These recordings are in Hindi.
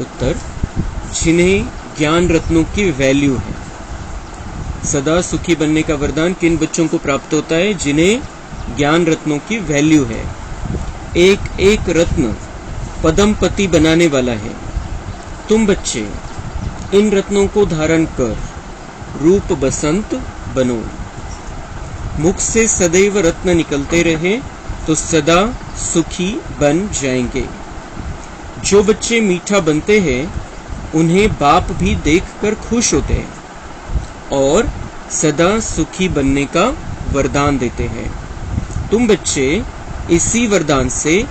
उत्तर, जिन्हें ज्ञान रत्नों की वैल्यू है। सदा सुखी बनने का वरदान किन बच्चों को प्राप्त होता है? जिन्हें ज्ञान रत्नों की वैल्यू है। एक एक रत्न पदमपति बनाने वाला है। तुम बच्चे इन रत्नों को धारण कर रूप बसंत बनो। मुख से सदैव रत्न निकलते रहे तो सदा सुखी बन जाएंगे। जो बच्चे मीठा बनते हैं उन्हें बाप भी देखकर खुश होते हैं और सदा सुखी बनने का वरदान देते हैं। तुम बच्चे इसी वरदान से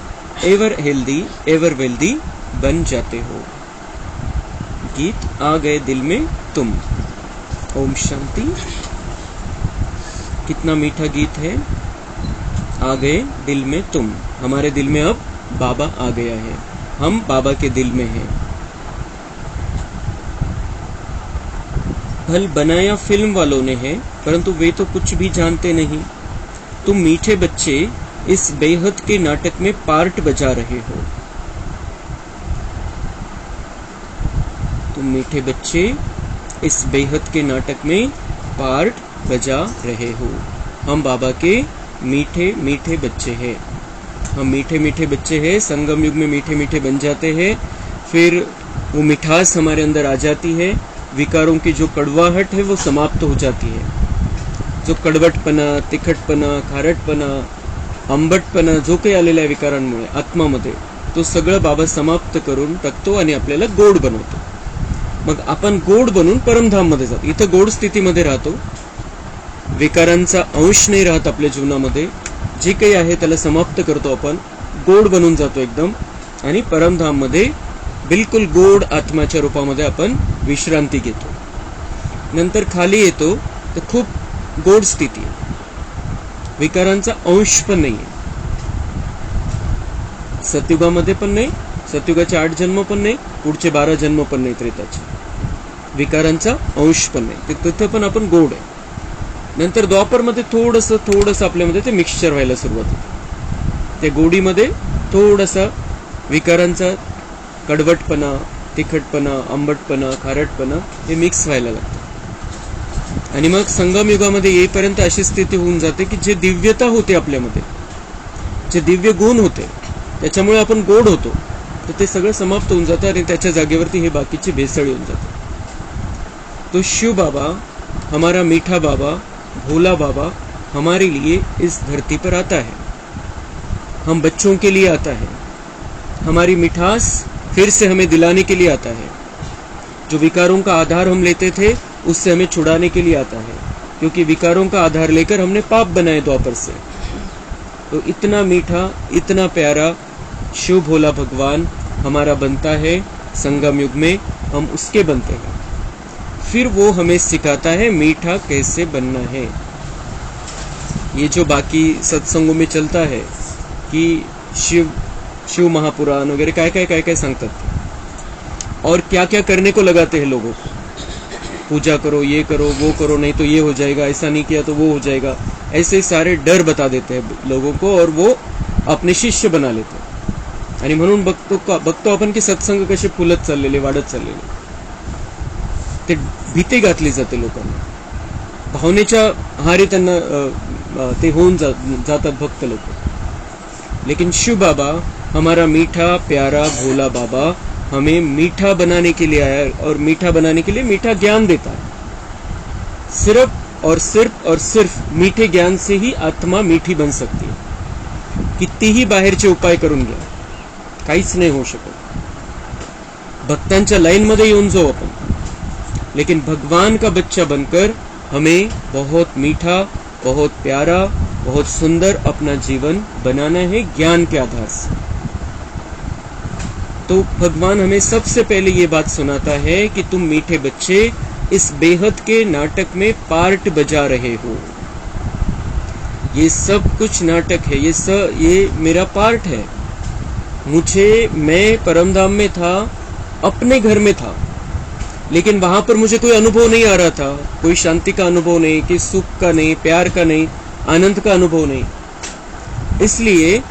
एवर हेल्दी एवर वेल्दी बन जाते हो। गीत आ गए दिल में तुम। ओम शांति। कितना मीठा गीत है। आ गए दिल में तुम। हमारे दिल में अब बाबा आ गया है, हम बाबा के दिल में हैं। भल बनाया फिल्म वालों ने है, परंतु वे तो कुछ भी जानते नहीं। तुम मीठे बच्चे इस बेहद के नाटक में पार्ट बजा रहे हो। तुम मीठे बच्चे इस बेहद के नाटक में पार्ट बजा रहे हो। हम बाबा के मीठे मीठे बच्चे हैं। हम मीठे मीठे बच्चे हैं, संगम युग में मीठे मीठे बन जाते हैं। फिर वो मिठास हमारे अंदर आ जाती है। विकारों की जो कड़वाहट है वो समाप्त हो जाती है। जो कडवटपणा, तिखटपणा, खारटपणा, आंबटपणा जो काही आलेला आहे विकारांमुळे आत्मामध्ये, तो सगळं बाबा समाप्त करून टाकतो आणि आपल्याला गोड बनवतो। मग आपण गोड बनून परमधाममध्ये जातो। इथं गोड स्थितीमध्ये राहतो, विकारांचा अंश नाही राहत आपल्या जीवनामध्ये। जे काही आहे त्याला समाप्त करतो आपण, गोड बनून जातो एकदम, आणि परमधाममध्ये बिलकुल गोड आत्माच्या रूपामध्ये आपण विश्रांती घेतो। नंतर खाली येतो तर खूप गोड स्थिती आहे, विकारांचा अंश पण नाहीये। सतयुगामध्ये पण नाही, सतयुगाचे 8 जन्म पण नाही, पुढचे 12 जन्म पण नाही त्रेताचे। विकारांचा अंश पण नाही, तिथं पण आपण गोड आहे। नंतर द्वापरमध्ये थोडंसं आपल्यामध्ये ते मिक्सचर व्हायला सुरुवात होते। त्या गोडीमध्ये थोडासा विकारांचा कडवटपणा, तिखटपणा, आंबटपणा, खारटपणा हे मिक्स व्हायला लागतं। आणि मग संगम युगामध्ये येईपर्यंत अशी स्थिती होऊन जाते की जे दिव्यता होते आपल्यामध्ये, जे दिव्य गुण होते, त्याच्यामुळे आपण गोड होतो, तर ते सगळं समाप्त होऊन जातं आणि त्याच्या जागेवरती हे बाकीची भेसळ येऊन जाते। तो शिव बाबा, हमारा मीठा बाबा, भोला बाबा हमारे लिए इस धरती पर आता है। हम बच्चों के लिए आता है। हमारी मिठास फिर से हमें दिलाने के लिए आता है। जो विकारों का आधार हम लेते थे उससे हमें छुड़ाने के लिए आता है, क्योंकि विकारों का आधार लेकर हमने पाप बनाए द्वापर से। तो इतना मीठा, इतना प्यारा शिव भोला भगवान हमारा बनता है संगम युग में, हम उसके बनते हैं। फिर वो हमें सिखाता है मीठा कैसे बनना है। ये जो बाकी सत्संगों में चलता है कि शिव महापुराण वगैरह काय सांगतात और क्या क्या करने को लगाते हैं लोगों को। पूजा करो, ये करो, वो करो, नहीं तो ये हो जाएगा, ऐसा नहीं किया तो वो हो जाएगा, ऐसे सारे डर बता देते हैं लोगों को और वो अपने शिष्य बना लेते हैं। आणि म्हणून बघतो आपण की सत्संग कसे फुलत चाललेले, वाढत चाललेले, ते भीती घातली जाते लोकांना। भावनेच्या आहारी त्यांना ते होऊन जातात भक्त लोग। लेकिन शिव बाबा हमारा मीठा प्यारा भोला बाबा हमें मीठा बनाने के लिए आया और मीठा बनाने के लिए मीठा ज्ञान देता है। सिर्फ और सिर्फ मीठे ज्ञान से ही आत्मा मीठी बन सकती है। कितीही बाहेरचे उपाय करून घ्या, काहीच नाही होऊ शकत। भक्तांच्या लाइन मध्ये येऊन जाऊ आपण, लेकिन भगवान का बच्चा बनकर हमें बहुत मीठा, बहुत प्यारा, बहुत सुंदर अपना जीवन बनाना है ज्ञान के आधार से। तो भगवान हमें सबसे पहले ये बात सुनाता है कि तुम मीठे बच्चे इस बेहद के नाटक में पार्ट बजा रहे हो। ये सब कुछ नाटक है, ये मेरा पार्ट है। मैं परमधाम में था, अपने घर में था, लेकिन वहां पर मुझे कोई अनुभव नहीं आ रहा था, कोई शांति का अनुभव नहीं, कि सुख का नहीं, प्यार का नहीं, आनंद का अनुभव नहीं। इसलिए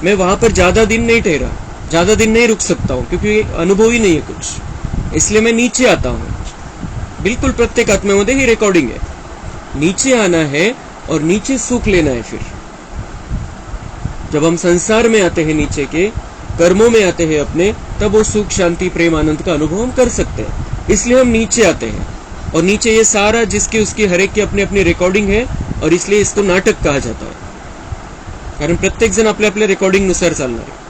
मैं वहां पर ज्यादा दिन नहीं ठहरा, ज्यादा दिन नहीं रुक सकता हूँ क्योंकि अनुभव ही नहीं है कुछ, इसलिए मैं नीचे आता हूँ। बिल्कुल प्रत्येक आत्म्यामध्ये ही रेकॉर्डिंग है। नीचे आना है और नीचे सुख लेना है। फिर जब हम संसार में आते हैं, नीचे के कर्मों में आते हैं अपने, तब वो सुख शांति प्रेम आनंद का अनुभव हम कर सकते हैं। इसलिए हम नीचे आते हैं और नीचे ये सारा जिसकी उसकी हर एक की अपनी अपनी रिकॉर्डिंग है और इसलिए इसको नाटक कहा जाता है, कारण प्रत्येक जण आपल्या आपल्या रेकॉर्डिंग नुसार चालणार है।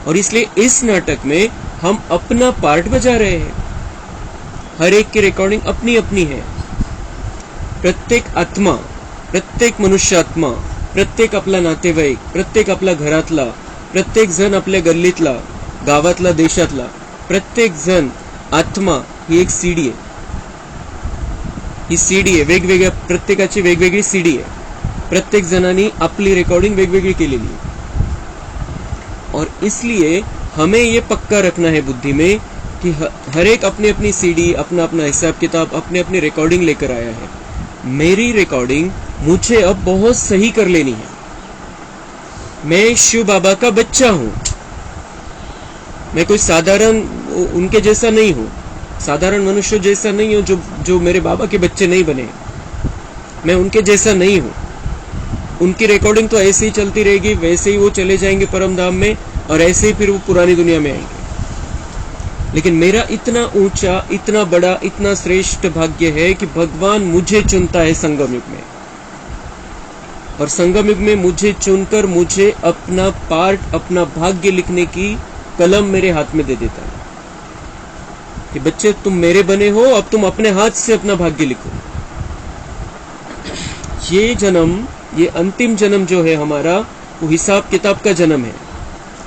और इसलिए इस नाटक में हम अपना पार्ट बजा रहे हैं। हर एक की रिकॉर्डिंग अपनी अपनी है। प्रत्येक आत्मा, प्रत्येक मनुष्य आत्मा, प्रत्येक आपला नातेवाईक, प्रत्येक आपला घरातला, प्रत्येक जण आपल्या गल्लीतला, गावातला, देशातला, प्रत्येक जण आत्मा ही एक सीडी आहे। ही सीडी आहे, वेगवेगळ्या प्रत्येकाची वेगवेगळी सीडी आहे। प्रत्येक जणांनी आपली रेकॉर्डिंग वेगवेगळी केलेली आहे। और इसलिए हमें ये पक्का रखना है बुद्धि में कि हर एक अपनी अपनी सीडी, अपना अपना हिसाब किताब, अपनी अपनी रिकॉर्डिंग लेकर आया है। मेरी रिकॉर्डिंग मुझे अब बहुत सही कर लेनी है। मैं शिव बाबा का बच्चा हूं। मैं कोई साधारण उनके जैसा नहीं हूं, साधारण मनुष्य जैसा नहीं हूं जो मेरे बाबा के बच्चे नहीं बने। मैं उनके जैसा नहीं हूं। उनकी रिकॉर्डिंग तो ऐसे ही चलती रहेगी, वैसे ही वो चले जाएंगे परम धाम में और ऐसे ही फिर वो पुरानी दुनिया में आएंगे। लेकिन मेरा इतना ऊंचा, इतना बड़ा, इतना श्रेष्ठ भाग्य है कि भगवान मुझे चुनता है संगम युग में, और संगम युग में मुझे चुनकर मुझे अपना पार्ट, अपना भाग्य लिखने की कलम मेरे हाथ में दे देता है कि बच्चे तुम मेरे बने हो, अब तुम अपने हाथ से अपना भाग्य लिखो। ये जन्म, ये अंतिम जन्म जो है हमारा, वो हिसाब किताब का जन्म है।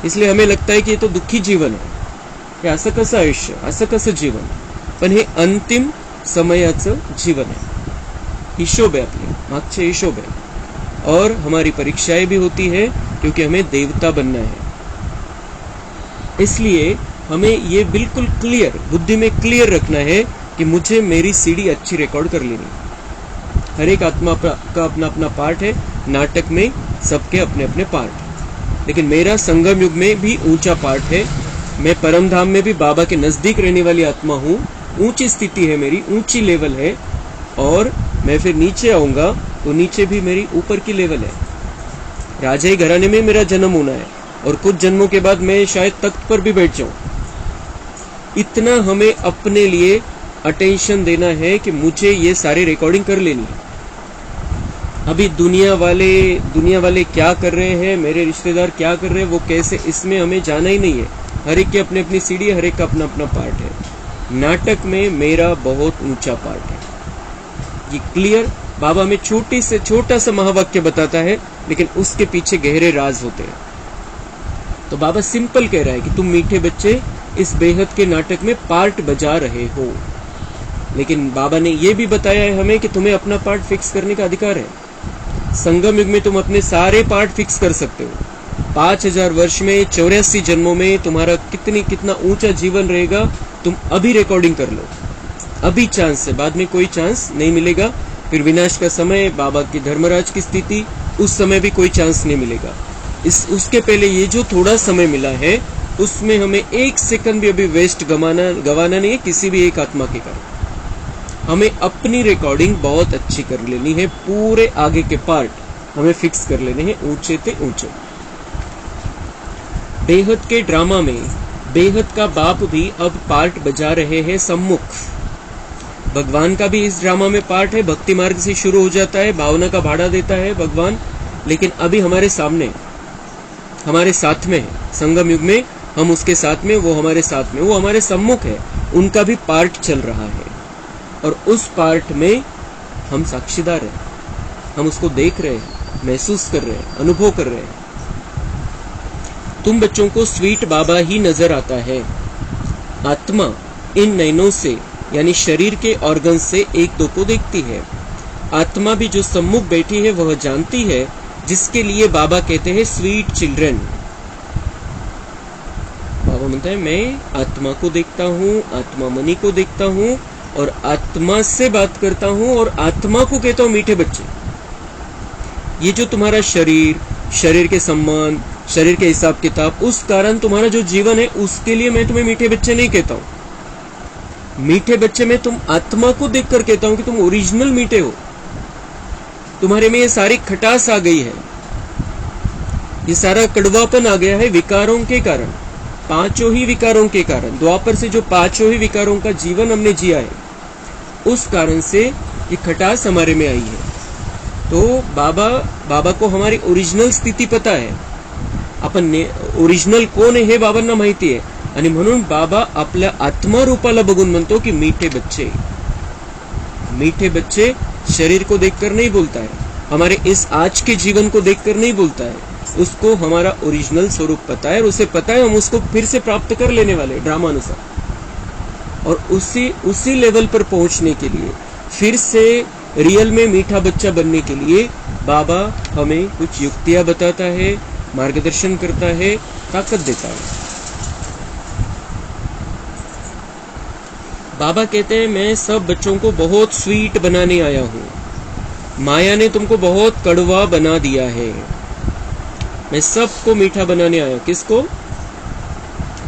इसलिए हमें लगता है कि ये तो दुखी जीवन है, हे असं कसं आयुष्य, असं कसं जीवन, पण हे अंतिम समयाचं जीवन है। हिशोब है, आपले मागचे हिशोब है। और हमारी परीक्षाएं भी होती है क्योंकि हमें देवता बनना है। इसलिए हमें ये बिल्कुल क्लियर, बुद्धि में क्लियर रखना है कि मुझे मेरी सीडी अच्छी रिकॉर्ड कर लेनी है। हर एक आत्मा का अपना अपना पार्ट है। नाटक में सबके अपने अपने पार्ट, लेकिन मेरा संगम युग में भी ऊंचा पार्ट है। मैं परम धाम में भी बाबा के नजदीक रहने वाली आत्मा हूँ। ऊंची स्थिति है मेरी, ऊंची लेवल है। और मैं फिर नीचे आऊंगा तो नीचे भी मेरी ऊपर की लेवल है। राजाई घराने में मेरा जन्म होना है और कुछ जन्मों के बाद मैं शायद तख्त पर भी बैठ जाऊं। इतना हमें अपने लिए अटेंशन देना है कि मुझे ये सारी रिकॉर्डिंग कर लेनी है। अभी दुनिया वाले क्या कर रहे हैं, मेरे रिश्तेदार क्या कर रहे हैं, वो कैसे, इसमें हमें जाना ही नहीं है। हर एक की अपनी अपनी सीढ़ी है, हर एक का अपना अपना पार्ट है। नाटक में मेरा बहुत ऊंचा पार्ट है। ये क्लियर बाबा में छोटा सा महावाक्य बताता है, लेकिन उसके पीछे गहरे राज होते हैं। तो बाबा सिंपल कह रहा है कि तुम मीठे बच्चे इस बेहद के नाटक में पार्ट बजा रहे हो। लेकिन बाबा ने यह भी बताया है हमें कि तुम्हें अपना पार्ट फिक्स करने का अधिकार है। संगम युग में तुम अपने सारे पार्ट फिक्स कर सकते हो। 5000 वर्ष में, 84 जन्मों में तुम्हारा कितना ऊंचा जीवन रहेगा, तुम अभी रिकॉर्डिंग कर लो। अभी चांस है, बाद में कोई चांस नहीं मिलेगा। फिर विनाश का समय, बाबा की धर्मराज की स्थिति, उस समय भी कोई चांस नहीं मिलेगा। उसके पहले ये जो थोड़ा समय मिला है, उसमें हमें एक सेकंड भी अभी वेस्ट गवाना नहीं है किसी भी एक आत्मा के कारण। हमें अपनी रिकॉर्डिंग बहुत अच्छी कर लेनी है। पूरे आगे के पार्ट हमें फिक्स कर लेने हैं, ऊंचे ते ऊंचे। बेहद के ड्रामा में बेहद का बाप भी अब पार्ट बजा रहे हैं सम्मुख। भगवान का भी इस ड्रामा में पार्ट है। भक्ति मार्ग से शुरू हो जाता है, भावना का भाड़ा देता है भगवान, लेकिन अभी हमारे सामने, हमारे साथ में है। संगम युग में हम उसके साथ में, वो हमारे साथ में, वो हमारे सम्मुख है। उनका भी पार्ट चल रहा है और उस पार्ट में हम साक्षीदार हैं। हम उसको देख रहे हैं, महसूस कर रहे हैं, अनुभव कर रहे हैं। तुम बच्चों को स्वीट बाबा ही नजर आता है। आत्मा इन नैनों से, यानी शरीर के ऑर्गन से एक दो को देखती है। आत्मा भी जो सम्मुख बैठी है वह जानती है, जिसके लिए बाबा कहते हैं स्वीट चिल्ड्रन। बाबा म्हणता है मैं आत्मा को देखता हूँ, आत्मा मनी को देखता हूँ और आत्मा से बात करता हूँ और आत्मा को कहता हूँ मीठे बच्चे। ये जो तुम्हारा शरीर, शरीर के संबंध, शरीर के हिसाब किताब, उस कारण तुम्हारा जो जीवन है उसके लिए मैं तुम्हें मीठे बच्चे नहीं कहता हूं। मीठे बच्चे में तुम आत्मा को देखकर कहता हूं कि तुम ओरिजिनल मीठे हो, तुम्हारे में ये सारी खटास आ गई है, ये सारा कड़वापन आ गया है विकारों के कारण, पांचों ही विकारों के कारण। द्वापर से जो पांचों ही विकारों का जीवन हमने जिया है, उस कारण से ये खटास हमारे में आई है। तो बाबा को हमारी ओरिजिनल स्थिती पता है, आपण ओरिजिनल कोण हे बाबांना माहिती आहे, आणि म्हणून बाबा आपल्या आत्मारूपाला बघून म्हणतो की मीठे बच्चे। मीठे बच्चे शरीर को देखकर नहीं बोलता है, हमारे इस आज के जीवन को देखकर नहीं बोलता है, उसको हमारा ओरिजिनल स्वरूप पता है और उसे पता है हम उसको फिर से प्राप्त कर लेने वाले ड्रामानुसार। और उसी लेवल पर पहुंचने के लिए, फिर से रियल में मीठा बच्चा बनने के लिए बाबा हमें कुछ युक्तियां बताता है, मार्गदर्शन करता है, ताकत देता है। बाबा कहते हैं मैं सब बच्चों को बहुत स्वीट बनाने आया हूं, माया ने तुमको बहुत कड़वा बना दिया है, मैं सबको मीठा बनाने आया। किसको?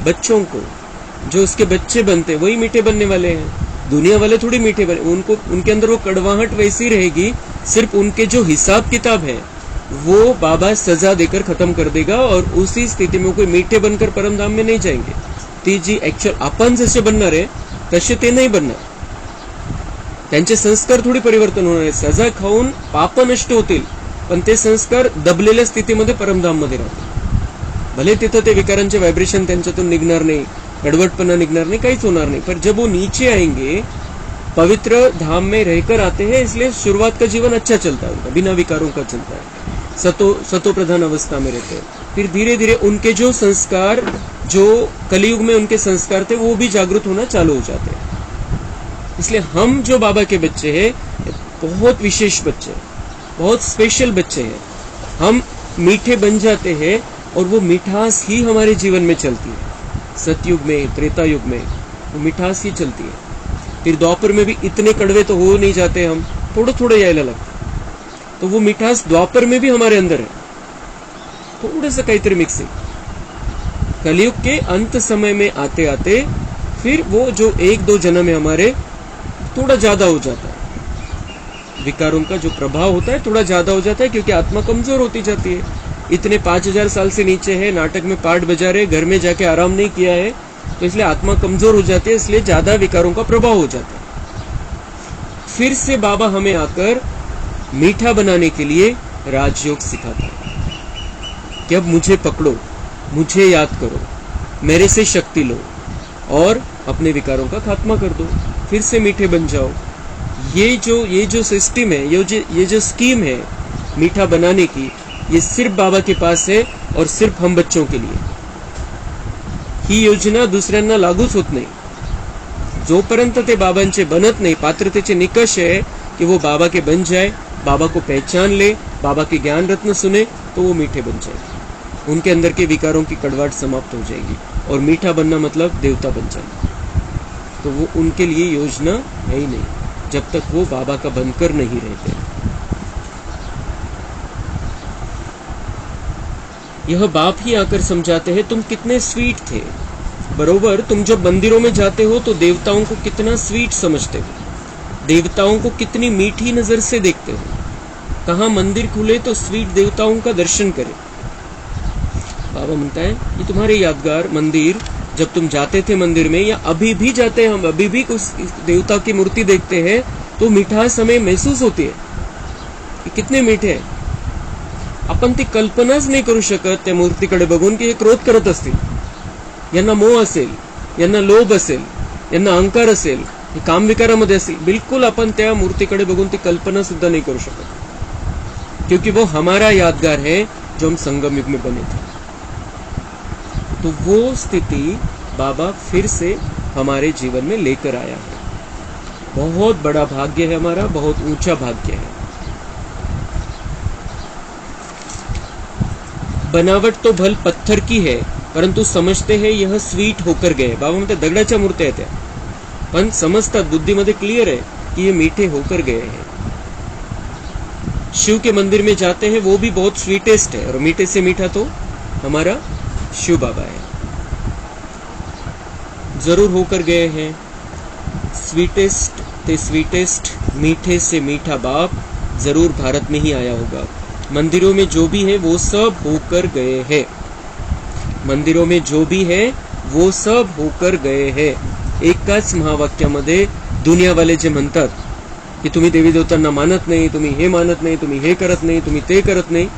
बच्चों को। जो उसके बच्चे बनते वही मीठे बनने वाले हैं, दुनिया वाले थोड़ी मीठे बने। उनको उनके अंदर वो कड़वाहट वैसी रहेगी, सिर्फ उनके जो हिसाब किताब है वो बाबा सजा देकर खत्म कर देगा और उसी स्थिति में कोई मीठे बनकर परम धाम में नहीं जाएंगे। ती जी ऍक्च्युअल आपण जसे बनणार आहे तसे ते नाही बनणार, त्यांचे संस्कार थोडी परिवर्तन होणार आहे। सजा खाऊन पाप नष्ट होतील, पण ते संस्कार दबलेल्या स्थितीमध्ये परमधाम मध्ये राहतील। भले तिथं ते विकारांचे व्हायब्रेशन त्यांच्यातून निघणार नाही, कडवटपना निघणार नहीं, काहीच होणार नहीं, पर जब वो नीचे आएंगे, पवित्र धाम में रहकर आते हैं, इसलिए शुरुआत का जीवन अच्छा चलता है उनका, बिना विकारों का चलता है, सतो प्रधान अवस्था में रहते हैं। फिर धीरे धीरे उनके जो संस्कार, जो कलयुग में उनके संस्कार थे, वो भी जागृत होना चालू हो जाते हैं। इसलिए हम जो बाबा के बच्चे हैं बहुत विशेष बच्चे हैं, बहुत स्पेशल बच्चे हैं। हम मीठे बन जाते हैं और वो मिठास ही हमारे जीवन में चलती है। सतयुग में, त्रेता युग में वो मिठास ही चलती है। फिर द्वापर में भी इतने कड़वे तो हो नहीं जाते, हम थोड़े थोड़े यायला लगते, तो वो मिठास द्वापर में भी हमारे अंदर है, थोड़ा सा काहीतरी मिक्सिंग। कलयुग के अंत समय में आते आते फिर वो जो एक दो जन्म है हमारे, थोड़ा ज्यादा हो जाता है, विकारों का जो प्रभाव होता है थोड़ा ज्यादा हो जाता है, क्योंकि आत्मा कमजोर होती जाती है। इतने 5000 साल से नीचे है, नाटक में पार्ट बजा रहे, घर में जाके आराम नहीं किया है, तो इसलिए आत्मा कमजोर हो जाती है, इसलिए ज्यादा विकारों का प्रभाव हो जाता है। फिर से बाबा हमें आकर मीठा बनाने के लिए राजयोग सिखाता है कि अब मुझे पकड़ो, मुझे याद करो, मेरे से शक्ति लो और अपने विकारों का खात्मा कर दो, फिर से मीठे बन जाओ। ये जो सिस्टम है, ये जो स्कीम है मीठा बनाने की, ये सिर्फ बाबा के पास है और सिर्फ हम बच्चों के लिए। ही योजना दुसऱ्यांना लागूच होत नाही। जोपर्यंत ते बाबांचे बनत नाही, पात्रतेचे निकष है कि वो बाबा के बन जाए, बाबा को पहचान ले, बाबा के ज्ञान रत्न सुने, तो वो मीठे बन जाएंगे, उनके अंदर के विकारों की कड़वाहट समाप्त हो जाएगी। और मीठा बनना मतलब देवता बन जाना, तो वो उनके लिए योजना है ही नहीं जब तक वो बाबा का बनकर नहीं रहते। यह बाप ही आकर समझाते हैं तुम कितने स्वीट थे। बरोबर, तुम जब मंदिरों में जाते हो तो देवताओं को कितना स्वीट समझते हो, देवताओं को कितनी मीठी नजर से देखते हो। कहाँ मंदिर खुले तो स्वीट देवताओं का दर्शन करें। बाबा म्हणता है ये तुम्हारे यादगार मंदिर, जब तुम जाते थे मंदिर में, या अभी भी जाते हैं हम, अभी भी कुछ देवता की मूर्ति देखते हैं तो मिठास हमें महसूस होती है कि कितने मीठे हैं। आपण ती कल्पनाच नाही करू शकत त्या मूर्तीकडे बघून की हे क्रोध करत असतील, यांना मोह असेल, यांना लोभ असेल, यांना अहंकार असेल, हे कामविकारामध्ये असेल। बिल्कुल आपण त्या मूर्तीकडे बघून ती कल्पना सुद्धा नहीं करू शकत, क्योंकि वो हमारा यादगार है जो हम संगम युग में बने थे। तो वो स्थिति बाबा फिर से हमारे जीवन में लेकर आया है। बहुत बड़ा भाग्य है हमारा, बहुत ऊंचा भाग्य है। बनावट तो भल पत्थर की है, परंतु समझते हैं यह स्वीट होकर गए। बाबा म्हणते दगडाच्या मूर्त्या आहेत त्या, पण समजतात, बुद्धीमध्ये क्लियर है कि ये मीठे होकर गए हैं। शिव के मंदिर में जाते हैं, वो भी बहुत स्वीटेस्ट है, और मीठे से मीठा तो हमारा शिव बाबा है। जरूर होकर गए हैं स्वीटेस्ट ते स्वीटेस्ट, मीठे से मीठा बाप जरूर भारत में ही आया होगा। मंदिरों में जो भी है वो सब होकर गए हैं। मंदिरों में जो भी है वो सब होकर गए हैं। एकाच महावाक्यामध्ये दुनियावाले जे म्हणतात की तुम्ही देवी देवतांना मानत नहीं, तुम्ही हे मानत नहीं, तुम्ही हे करत नहीं, तुम्ही ते करत नहीं,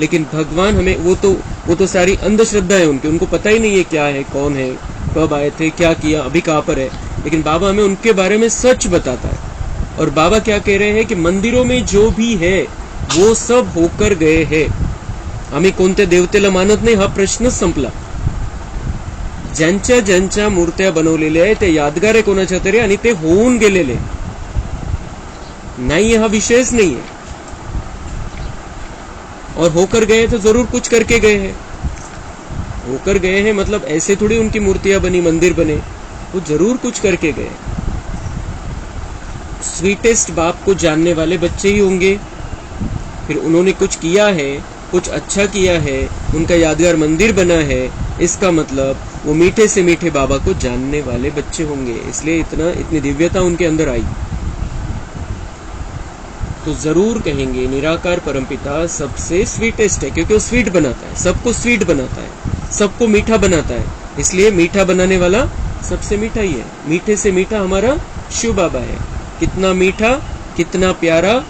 लेकिन भगवान हमें वो तो सारी अंधश्रद्धा है उनकी, उनको पता ही नहीं है क्या है, कौन है, कब आए थे, क्या किया, अभी कहाँ पर है। लेकिन बाबा हमें उनके बारे में सच बताता है। और बाबा क्या कह रहे हैं कि मंदिरों में जो भी है वो सब होकर गए हैं। आम्ही कोणत्या देवतेला मानत नाही हा प्रश्नच संपला। ज्यांच्या ज्यांच्या मूर्त्या बनवलेल्या आहे ते यादगार आहे कोणाच्या तरी, आणि ते होऊन गेलेले नाही, हा विषयच नहीं है। और होकर गए तो जरूर कुछ करके गए हैं। होकर गए हैं मतलब ऐसे थोड़ी उनकी मूर्तियां बनी, मंदिर बने, वो जरूर कुछ करके गए। स्वीटेस्ट बाप को जानने वाले बच्चे ही होंगे, फिर उन्होंने कुछ किया है, कुछ अच्छा किया है, उनका यादगार मंदिर बना है, इसका मतलब वो मीठे से मीठे बाबा को जानने वाले बच्चे होंगे, इसलिए इतनी दिव्यता उनके अंदर आई। तो जरूर कहेंगे निराकार परमपिता सबसे स्वीटेस्ट है, क्योंकि वो स्वीट बनाता है, सबको स्वीट बनाता है, सबको मीठा बनाता है, इसलिए मीठा बनाने वाला सबसे मीठा ही है। मीठे से मीठा हमारा शिव बाबा है। कितना मीठा, कितना प्यारा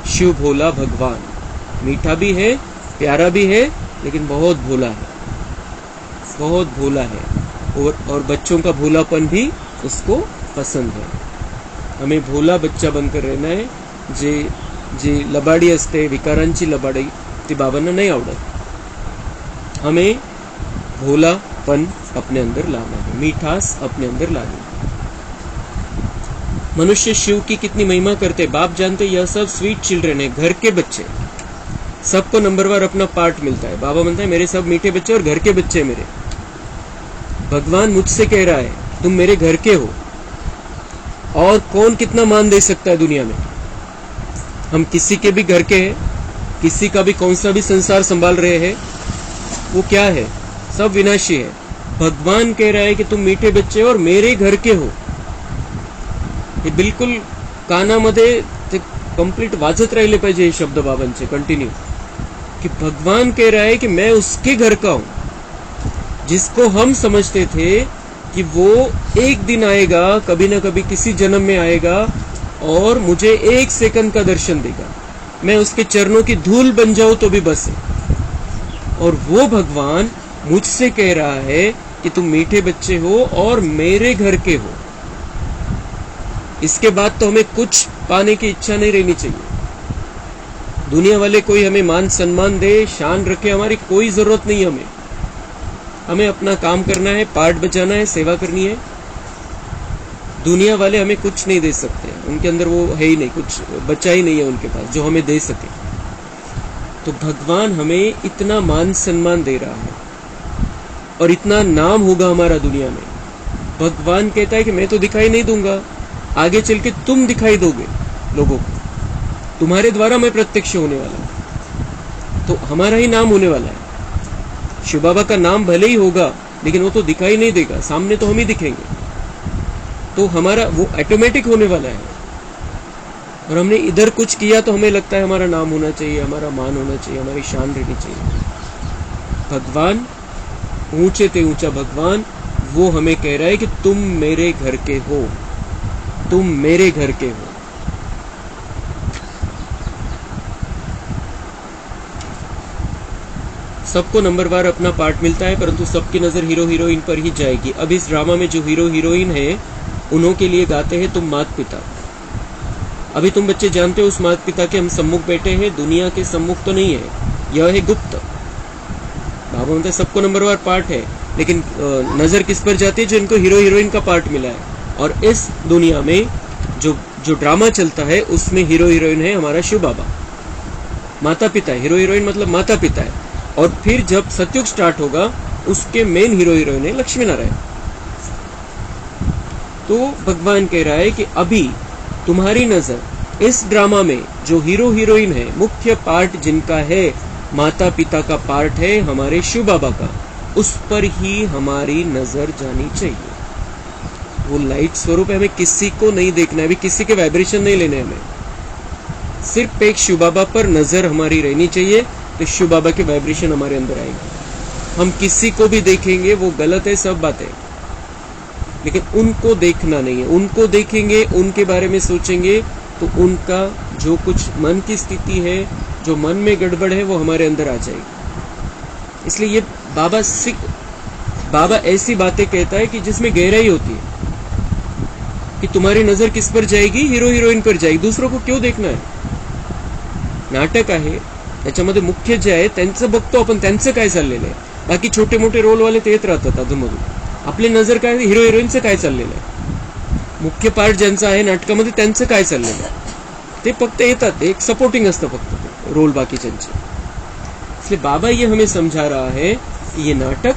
शिव भोला भगवान। मीठा भी है, प्यारा भी है, लेकिन बहुत भोला है, बहुत भोला है। और बच्चों का भोलापन भी उसको पसंद है। हमें भोला बच्चा बनकर रहना है। जी लबाडी असते, विकारांची लबाडी, ती बाबांना नहीं आवडत। हमें भोलापन अपने अंदर लाना है, मिठास अपने अंदर लानी है। मनुष्य शिव की कितनी महिमा करते, बाप जानते, यह सब स्वीट चिल्ड्रन है, घर के बच्चे, सबको नंबरवार अपना पार्ट मिलता है। बाबा म्हणता है मेरे सब मीठे बच्चे और घर के बच्चे मेरे। भगवान मुझसे कह रहा है तुम मेरे घर के हो, और कौन कितना मान दे सकता है दुनिया में। हम किसी के भी घर के हैं, किसी का भी कौन सा भी संसार संभाल रहे हैं, वो क्या है, सब विनाशी है। भगवान कह रहा है कि तुम मीठे बच्चे और मेरे घर के हो। हे बिलकुल कानामध्ये ते कंप्लीट वाजत राहिले पाहिजे हे शब्द बाबांचे कंटिन्यू, कि भगवान कह रहा है कि मैं उसके घर का हूं, जिसको हम समझते थे कि वो एक दिन आएगा, कभी ना कभी किसी जन्म में आएगा और मुझे 1 सेकंड का दर्शन देगा, मैं उसके चरणों की धूल बन जाऊं तो भी बस है। और वो भगवान मुझसे कह रहा है कि तुम मीठे बच्चे हो और मेरे घर के हो। इसके बाद तो हमें कुछ पाने की इच्छा नहीं रहनी चाहिए। दुनिया वाले कोई हमें मान सम्मान दे, शान रखे, हमारी कोई जरूरत नहीं। हमें अपना काम करना है, पार्ट बजाना है, सेवा करनी है। दुनिया वाले हमें कुछ नहीं दे सकते, उनके अंदर वो है ही नहीं, कुछ बचा ही नहीं है उनके पास जो हमें दे सके। तो भगवान हमें इतना मान सम्मान दे रहा है और इतना नाम होगा हमारा दुनिया में। भगवान कहता है कि मैं तो दिखाई नहीं दूंगा, आगे चल के तुम दिखाई दोगे लोगों को, तुम्हारे द्वारा मैं प्रत्यक्ष होने वाला हूं, तो हमारा ही नाम होने वाला है। शिव बाबा का नाम भले ही होगा, लेकिन वो तो दिखाई नहीं देगा, सामने तो हम ही दिखेंगे। तो हमारा वो ऑटोमेटिक होने वाला है। और हमने इधर कुछ किया तो हमें लगता है हमारा नाम होना चाहिए, हमारा मान होना चाहिए, हमारी शान रहनी चाहिए। भगवान ऊंचे ते ऊंचा भगवान वो हमें कह रहा है कि तुम मेरे घर के हो, तुम मेरे घर के हो। सबको नंबरवार अपना पार्ट मिलता है, परंतु सबकी नजर हीरो हीरोइन पर ही जाएगी। अब इस ड्रामा में जो हीरो हीरोइन है उन्हों के लिए गाते हैं तुम माता पिता। अभी तुम बच्चे जानते हो उस माता पिता के हम सम्मुख बैठे हैं, दुनिया के सम्मुख तो नहीं है, यह है गुप्त। बाबा बोलते हैं सबको नंबरवार पार्ट है, लेकिन नजर किस पर जाती है, जो इनको हीरो हीरोइन का पार्ट मिला है। और इस दुनिया में जो ड्रामा चलता है उसमें हीरो हीरोइन है हमारा शिव बाबा, माता पिता है। हीरो हीरोइन मतलब माता पिता है। और फिर जब सतयुग स्टार्ट होगा उसके मेन हीरो हीरोइन है लक्ष्मी नारायण। तो भगवान कह रहा है कि अभी तुम्हारी नजर इस ड्रामा में जो हीरो हीरोइन है, मुख्य पार्ट जिनका है, माता पिता का पार्ट है हमारे शिव बाबा का, उस पर ही हमारी नजर जानी चाहिए। वो लाइट स्वरूप है, हमें किसी को नहीं देखना है, अभी किसी के वाइब्रेशन नहीं लेने, हमें सिर्फ एक शिव बाबा पर नजर हमारी रहनी चाहिए, तो शिव बाबा के वाइब्रेशन हमारे अंदर आएंगे। हम किसी को भी देखेंगे वो गलत है, सब बातें, लेकिन उनको देखना नहीं है। उनको देखेंगे, उनके बारे में सोचेंगे तो उनका जो कुछ मन की स्थिति है, जो मन में गड़बड़ है, वो हमारे अंदर आ जाएगी। इसलिए ये बाबा ऐसी बातें कहता है कि जिसमें गहराई होती है कि तुम्हारी नजर किस पर जाएगी, हीरो हिरोइन पर जाएगी, दूसरों को क्यों देखना है। नाटक आहे त्याच्यामध्ये मुख्य जे आहे त्यांचं बघतो आपण, त्यांचं काय चाललेलं आहे, बाकी छोटे मोठे रोल वाले ते येत राहतात अधूनमधून, आपली नजर काय हिरो हिरोईनचं काय चाललेलं आहे, मुख्य पार्ट ज्यांचा आहे नाटकामध्ये त्यांचं काय चाललेलं आहे, ते फक्त येतात, एक सपोर्टिंग असतं फक्त रोल बाकीच्यांचे। इसलिए बाबा ये हमें समझा रहा है कि ये नाटक,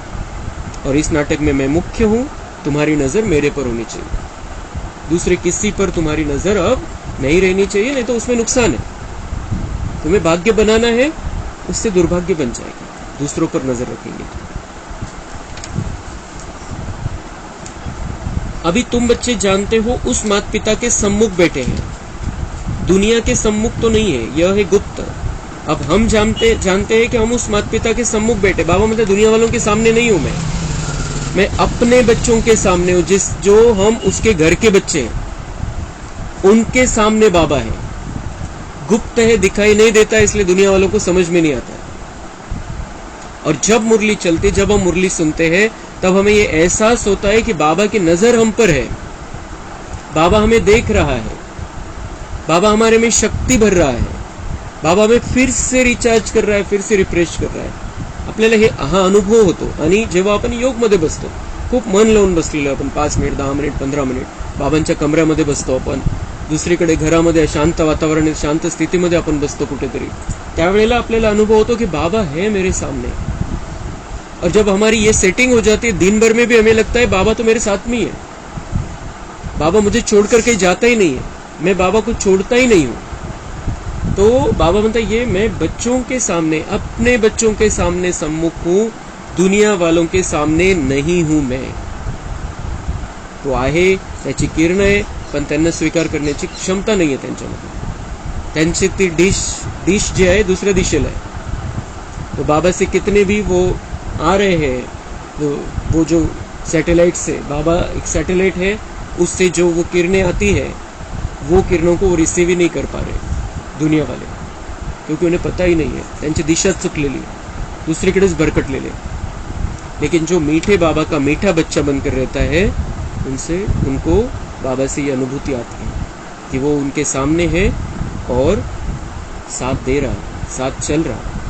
और इस नाटक में मैं मुख्य हूं, तुम्हारी नजर मेरे पर होनी चाहिए, दूसरे किसी पर तुम्हारी नजर अब नहीं रहनी चाहिए, नहीं तो उसमें नुकसान है। तुम्हें भाग्य बनाना है, उससे दुर्भाग्य बन जाएगा, दूसरों पर नजर रखेंगे। अभी तुम बच्चे जानते हो उस माता पिता के सम्मुख बैठे हैं, दुनिया के सम्मुख तो नहीं है, यह है गुप्त। अब हम जानते हैं कि हम उस माता पिता के सम्मुख बैठे। बाबा मतलब दुनिया वालों के सामने नहीं हूं मैं अपने बच्चों के सामने हूं, जो हम उसके घर के बच्चे हैं उनके सामने बाबा है। गुप्त है, दिखाई नहीं देता है, इसलिए दुनिया वालों को समझ में नहीं आता है। और जब मुरली चलती, जब हम मुरली सुनते हैं, तब हमें ये एहसास होता है कि बाबा की नजर हम पर है, बाबा हमें देख रहा है, बाबा हमारे में शक्ती भर रहा है, बाबा हमें फिर से रिचार्ज कर रहा है, फिर से रिफ्रेश कर रहा है। आपल्याला हे हा अनुभव होतो। आणि जेव्हा आपण योगमध्ये बसतो, खूप मन लावून बसलेलो आपण 5 मिनिट 10 मिनिट 15 मिनिट बाबांच्या कमऱ्यामध्ये बसतो, आपण दुसरीकडे घरामध्ये शांत वातावरण शांत स्थितीमध्ये आपण बसतो कुठेतरी, त्यावेळेला आपल्याला अनुभव होतो कि बाबा है मेरे सामने। और जब हमारी ये सेटिंग हो जाती है, दिन भर में भी हमें लगता है बाबा तो मेरे साथ में ही है, बाबा मुझे छोड़कर कहीं जाता ही नहीं है, मैं बाबा को छोड़ता ही नहीं हूं। तो बाबा म्हणता ये मैं बच्चों के सामने, अपने बच्चों के सामने सम्मुख हूं, दुनिया वालों के सामने नहीं हूं मैं। तो आहे, त्याची किरण आहे, पण त्यांना स्वीकार करण्याची क्षमता नाहीये त्यांच्यामध्ये, त्यांची ती डिश जी आहे दुसऱ्या दिशेला आहे। तो बाबा से कितने भी वो आ रहे हैं, तो वो जो सैटेलाइट से, बाबा एक सैटेलाइट है, उससे जो वो किरणें आती है, वो किरणों को वो रिसीव ही नहीं कर पा रहे दुनिया वाले, क्योंकि उन्हें पता ही नहीं है, त्यांची दिशा चुकलेली है, दूसरीकडेच भरकटलेले। लेकिन जो मीठे बाबा का मीठा बच्चा बनकर रहता है, उनको बाबा से ये अनुभूति आती है कि वो उनके सामने है और साथ दे रहा है, साथ चल रहा है।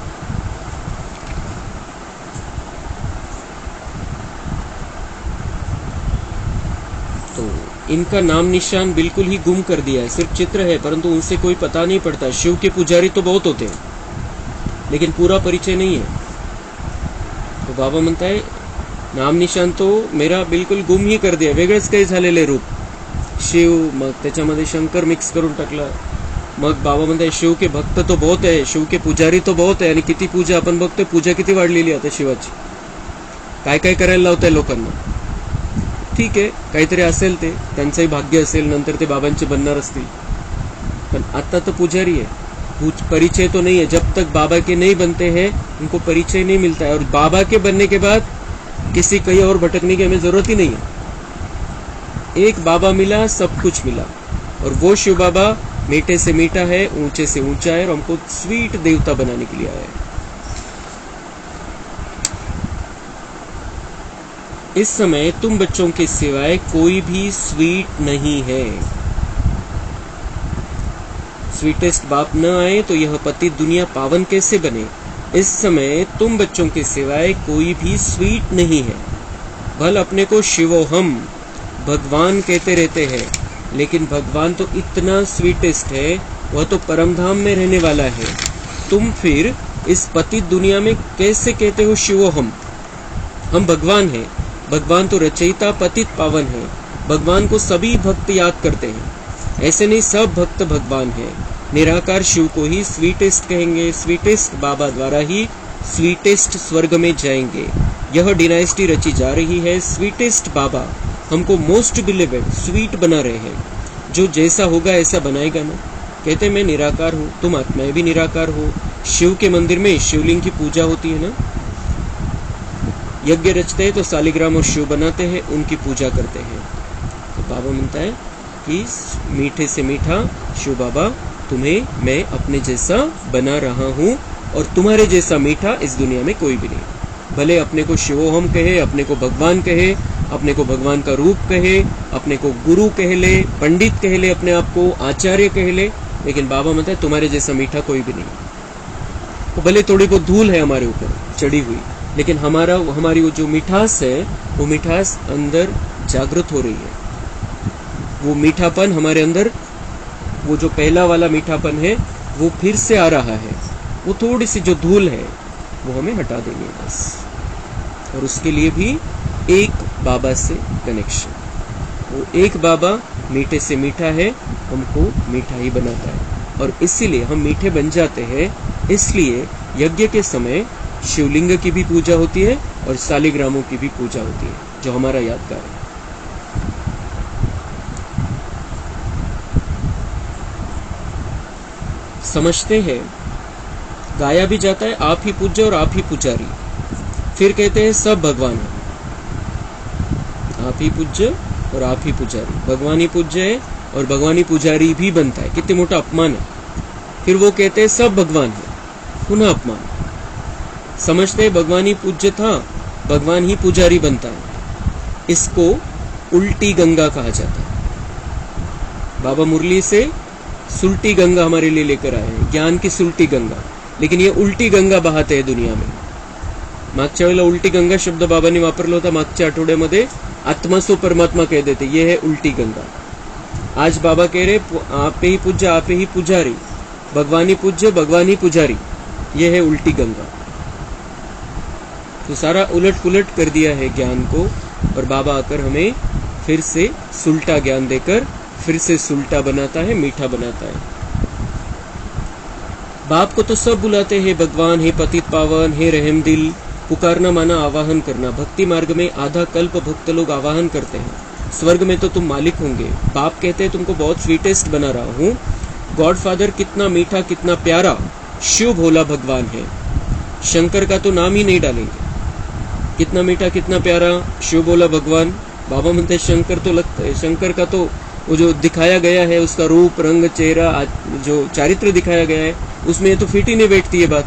तो इनका नाम निशान बिल्कुल ही गुम कर दिया है, सिर्फ चित्र है, परंतु उनसे कोई पता नहीं पड़ता। शिव के पुजारी तो बहुत होते हैं, लेकिन पूरा परिचय नहीं है। तो बाबा म्हणता है नाम निशान तो मेरा बिल्कुल गुम ही कर दिया, वेगळंच काही झालेले रूप शिव, मग त्याच्यामध्ये शंकर मिक्स करून टाकला। मग बाबा म्हणताय शिव के भक्त तो बहुत है, शिव के पुजारी तो बहुत है, आणि किती पूजा आपण बघतोय, पूजा किती वाढलेली आता शिवाची, काय काय करायला लावताय लोकांना। ठीक आहे, काहीतरी असेल, ते त्यांचंही भाग्य असेल, नंतर ते बाबांचे बनणार असतील, पण आता तो पुजारी है, परिचय तो नहीं है। जब तक बाबा के नहीं बनते हैं उनको परिचय नहीं मिलता है, और बाबा के बनने के बाद किसी कहीं और भटकने की हमें जरूरत ही नहीं है। एक बाबा मिला, सब कुछ मिला, और वो शिव बाबा मीठे से मीठा है, ऊंचे से ऊंचा है, और हमको स्वीट देवता बनाने के लिए आया है। इस समय तुम बच्चों के सिवाय कोई भी स्वीट नहीं है। स्वीटेस्ट बाप न आए तो यह पति दुनिया पावन कैसे बने। इस समय तुम बच्चों के सिवाय कोई भी स्वीट नहीं है। भल अपने को शिवोहम भगवान कहते रहते हैं, लेकिन भगवान तो इतना स्वीटेस्ट है, वह तो परमधाम में रहने वाला है। तुम फिर इस पतित दुनिया में कैसे कहते हो शिवोहम। हम भगवान हैं, भगवान तो रचयिता पतित पावन है, भगवान को सभी भक्त याद करते हैं। ऐसे नहीं, सब भक्त भगवान हैं, निराकार शिव को ही स्वीटेस्ट कहेंगे, स्वीटेस्ट बाबा द्वारा ही स्वीटेस्ट स्वर्ग में जाएंगे। यह डिनाइस्टी रची जा रही है। स्वीटेस्ट बाबा हमको मोस्ट बिलीवेड स्वीट बना रहे हैं, जो जैसा होगा ऐसा बनाएगा ना। कहते मैं निराकार हूँ, तुम आत्माएं भी निराकार हो। शिव के मंदिर में शिवलिंग की पूजा होती है ना, यज्ञ रचते हैं तो सालिग्राम और शिव बनाते हैं, उनकी पूजा करते हैं। तो बाबा म्हणता है कि मीठे से मीठा शिव बाबा तुम्हें मैं अपने जैसा बना रहा हूँ, और तुम्हारे जैसा मीठा इस दुनिया में कोई भी नहीं। भले अपने को शिवोहम कहे, अपने को भगवान कहे, अपने को भगवान का रूप कहे, अपने को गुरु कह ले, पंडित कह ले, अपने आप को आचार्य कह ले, लेकिन बाबा म्हणता है तुम्हारे जैसा मीठा कोई भी नहीं। तो भले थोड़ी बहुत धूल है हमारे ऊपर चढ़ी हुई, लेकिन हमारी वो जो मिठास है, वो मिठास अंदर जागृत हो रही है। वो मीठापन हमारे अंदर, वो जो पहला वाला मीठापन है वो फिर से आ रहा है। वो थोड़ी सी जो धूल है वो हमें हटा देंगे बस। और उसके लिए भी एक बाबा से कनेक्शन। वो एक बाबा मीठे से मीठा है, हमको मीठा ही बनाता है, और इसीलिए हम मीठे बन जाते हैं। इसलिए यज्ञ के समय शिवलिंग की भी पूजा होती है और सालिग्रामों की भी पूजा होती है, जो हमारा यादगार है। समझते हैं, गाया भी जाता है आप ही पूज्य और आप ही पुजारी। फिर कहते हैं सब भगवान है, आप ही पूज्य और आप ही पुजारी। भगवान ही पूज्य है और भगवान ही पुजारी भी बनता है। कितने मोटा अपमान है। फिर वो कहते हैं सब भगवान है, पुनः अपमान। समझते हैं भगवान ही पूज्य था, भगवान ही पुजारी बनता है। इसको उल्टी गंगा कहा जाता है। बाबा मुरली से सुल्टी गंगा हमारे लिए लेकर आए हैं, ज्ञान की सुल्टी गंगा। लेकिन ये उल्टी गंगा बहाते हैं दुनिया में। मागच्या वेळेला उल्टी गंगा शब्द बाबांनी वापरला होता, मागच्या आठवड्यामध्ये आत्मा सो परमात्मा कह देते, ये है उल्टी गंगा। आज बाबा कह रहे आप ही पूज्य आप ही पुजारी, भगवान ही पूज्य भगवान ही पुजारी, ये है उल्टी गंगा। तो सारा उलट पुलट कर दिया है ज्ञान को, और बाबा आकर हमें फिर से सुल्टा ज्ञान देकर फिर से सुल्टा बनाता है, मीठा बनाता है। बाप को तो सब बुलाते हैं, भगवान, हे पतित पावन, हे रहम दिल। पुकारना माना आवाहन करना। भक्ति मार्ग में आधा कल्प भक्त लोग आवाहन करते हैं, स्वर्ग में तो तुम मालिक होंगे। बाप कहते हैं तुमको बहुत स्वीटेस्ट बना रहा हूँ। गॉड फादर कितना मीठा कितना प्यारा शिव भोला भगवान है, शंकर का तो नाम ही नहीं डालेंगे। कितना मीठा कितना प्यारा शिव भोला भगवान। बाबा म्हणते शंकर तो लगता है, शंकर का तो वो जो दिखाया गया है, उसका रूप रंग चेहरा जो चारित्र दिखाया गया है, उसमें ये तो फिट ही नहीं बैठती है बात।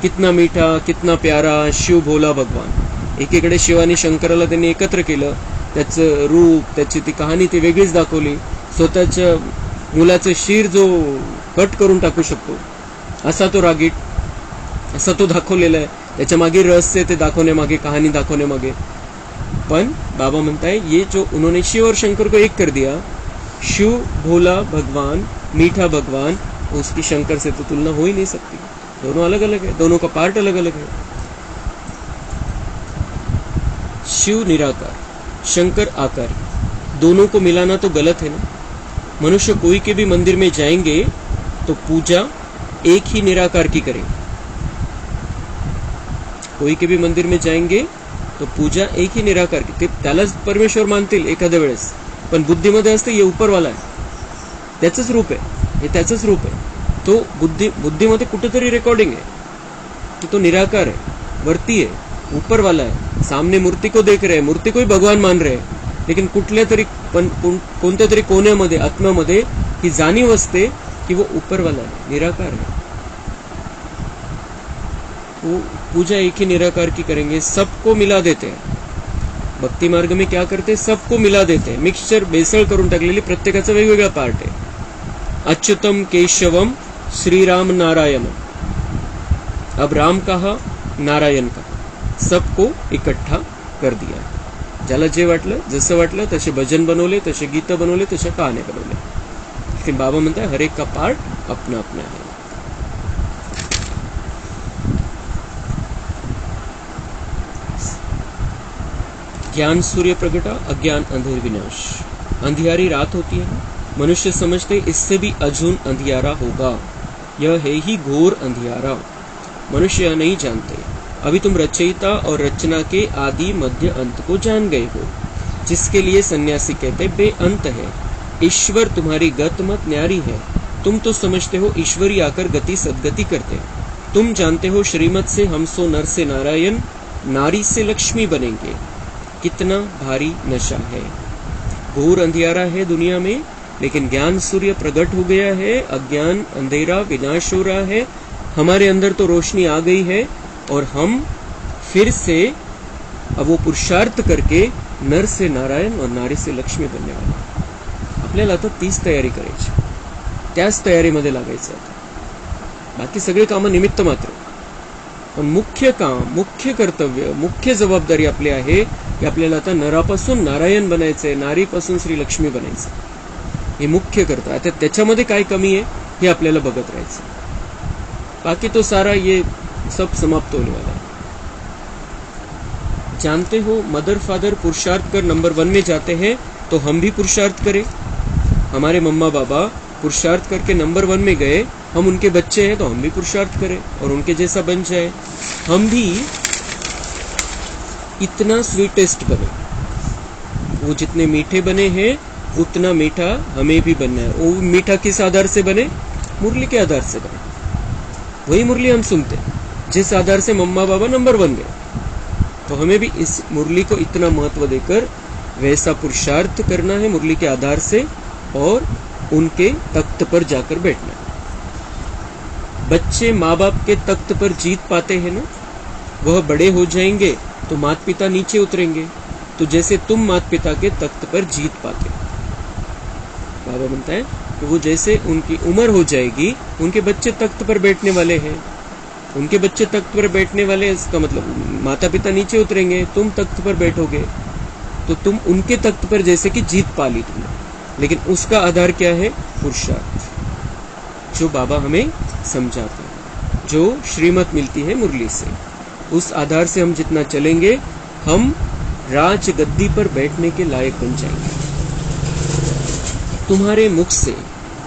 कितना मीठा कितना प्यारा शिव भोला भगवान। एकीकडे शिवानी शंकराला त्यांनी एकत्र केलं, त्याचं रूप त्याची ती कहाणी ती वेगळीच दाखवली। स्वतःच्या मुलाचं शिर जो कट करून टाकू शकतो असा तो रागीट, असा तो दाखवलेला आहे। त्याच्या मागे रहस्य ते दाखवण्यामागे, कहाणी दाखवण्यामागे। पण बाबा म्हणताय ये जो उन्होंने शिव और शंकर को एक कर दिया, शिव भोला भगवान मीठा भगवान, उसकी शंकर से तो तुलना हो ही नहीं सकती। दोनों अलग अलग है, दोनों का पार्ट अलग अलग है। शिव निराकार, शंकर आकार, दोनों को मिलाना तो गलत है ना। मनुष्य कोई के भी मंदिर में जाएंगे तो पूजा एक ही निराकार की करेंगे। कोई के भी मंदिर में जाएंगे तो पूजा एक ही निराकार की, ते त्यालाच परमेश्वर मानतील एखाद्या वेळेस, पण बुद्धीमध्ये असते ये ऊपरवाला आहे, त्याचंच रूप आहे, हे त्याचंच रूप आहे। तो बुद्धीमध्ये कुठेतरी रेकॉर्डिंग है कि तो निराकार है, वरती है, ऊपर वाला है। सामने मूर्ति को देख रहे हैं, मूर्ति को ही भगवान मान रहे हैं, लेकिन कुठल्या तरी कोणत्या तरी कोण्यामध्ये आत्म्यामध्ये ही जाणीव असते कि वो ऊपर वाला है, निराकार है। तो पूजा एक ही निराकार की करेंगे, सबको मिला देते हैं। भक्ति मार्ग में क्या करते हैं, सबको मिला देते हैं। मिक्सचर बेसळ करून टाकलेली, प्रत्येकाचा वेगवेगळा पार्ट है। अच्युतम केशवम श्री राम नारायण, अब राम कहा नारायण कहा, सबको इकट्ठा कर दिया। ज्याला जे वाटलं जसं वाटलं तसे भजन बनवले, तसे गीत बनवले, तसे कहाण्या बनवले। लेकिन बाबा म्हणता है हर एक का पार्ट अपना अपना है। ज्ञान सूर्य प्रगटा, अज्ञान अंधेर विनाश। अंधियारी रात होती है, मनुष्य समझते इससे भी अजून अंधियारा होगा, यह है ही घोर अंधियारा। मनुष्य नहीं जानते। अभी तुम रचयिता और रचना के आदि मध्य अंत को जान गए हो, जिसके लिए सन्यासी कहते बेअंत है। ईश्वर तुम्हारी गत मत न्यारी है। तुम तो समझते हो ईश्वरी आकर गति सदगति करते। तुम जानते हो श्रीमत से हम सो नर से नारायण, नारी से लक्ष्मी बनेंगे। कितना भारी नशा है। घोर अंधियारा है दुनिया में, लेकिन ज्ञान सूर्य प्रकट हो गया है। अज्ञान अंधेरा विनाश हो रहा है। हमारे अंदर तो रोशनी आ गई है और हम फिर से अब वो पुरुषार्थ करके नर से नारायण और नारी से लक्ष्मी बनने वाला। आपल्याला आता तीच तयारी करायची, त्याच तयारीमध्ये लागायचं. बाकी सगळे कामं निमित्त मात्र, पण मुख्य काम, मुख्य कर्तव्य, मुख्य जबाबदारी आपली आहे की आपल्याला आता नरापासून नारायण बनायचंय, नारीपासून श्री लक्ष्मी बनायचं. हे मुख्य कर्तव्य. आता त्याच्यामध्ये काय कमी आहे हे आपल्याला बघत राहायचं. बाकी तो सारा ये सब समाप्त होने वाला है. जानते हो मदर फादर पुरुषार्थ कर नंबर 1 में जाते हैं, तो हम भी पुरुषार्थ करें. हमारे मम्मा बाबा पुरुषार्थ करके नंबर 1 में गए, हम उनके बच्चे हैं तो हम भी पुरुषार्थ करें और उनके जैसा बन जाए. हम भी इतना स्वीटेस्ट बने. वो जितने मीठे बने हैं उतना मीठा हमें भी बनना है. वो मीठा किस आधार से बने? मुरली के आधार से बने. वही मुरली हम सुनते हैं जिस आधार से मम्मा बाबा नंबर 1 गए. तो हमें भी इस मुरली को इतना महत्व देकर वैसा पुरुषार्थ करना है मुरली के आधार से और उनके तख्त पर जाकर बैठना है. बच्चे माँ बाप के तख्त पर जीत पाते हैं ना, वह बड़े हो जाएंगे तो माता पिता नीचे उतरेंगे. तो जैसे तुम माता पिता के तख्त पर जीत पाते, बाबा बनता है कि वो जैसे उनकी उम्र हो जाएगी उनके बच्चे तख्त पर बैठने वाले हैं. उनके बच्चे तख्त पर बैठने वाले, इसका मतलब माता पिता नीचे उतरेंगे, तुम तख्त पर बैठोगे तो तुम उनके तख्त पर जैसे कि जीत पा ली तुमने. लेकिन उसका आधार क्या है? पुरुषार्थ, जो बाबा हमें समझाते हैं, जो श्रीमत मिलती है मुरली से. उस आधार से हम जितना चलेंगे हम राज गद्दी पर बैठने के लायक बन जाएंगे. तुम्हारे मुख से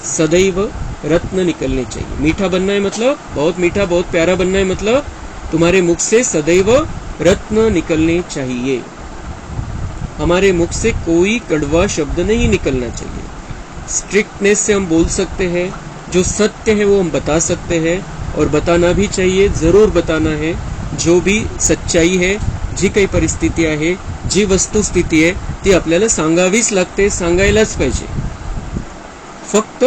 सदैव रत्न निकलने चाहिए. मीठा बनना है मतलब बहुत मीठा, बहुत प्यारा बनना है मतलब तुम्हारे मुख से सदैव रत्न निकलने चाहिए. हमारे मुख से कोई कड़वा शब्द नहीं निकलना चाहिए. स्ट्रिक्टनेस से हम बोल सकते हैं, जो सत्य है वो हम बता सकते हैं और बताना भी चाहिए, जरूर बताना है. जो भी सच्चाई है, जी काही परिस्थिती आहे, जी वस्तुस्थिती आहे ती आपल्याला सांगावीच लागते, सांगायलाच पाहिजे. फक्त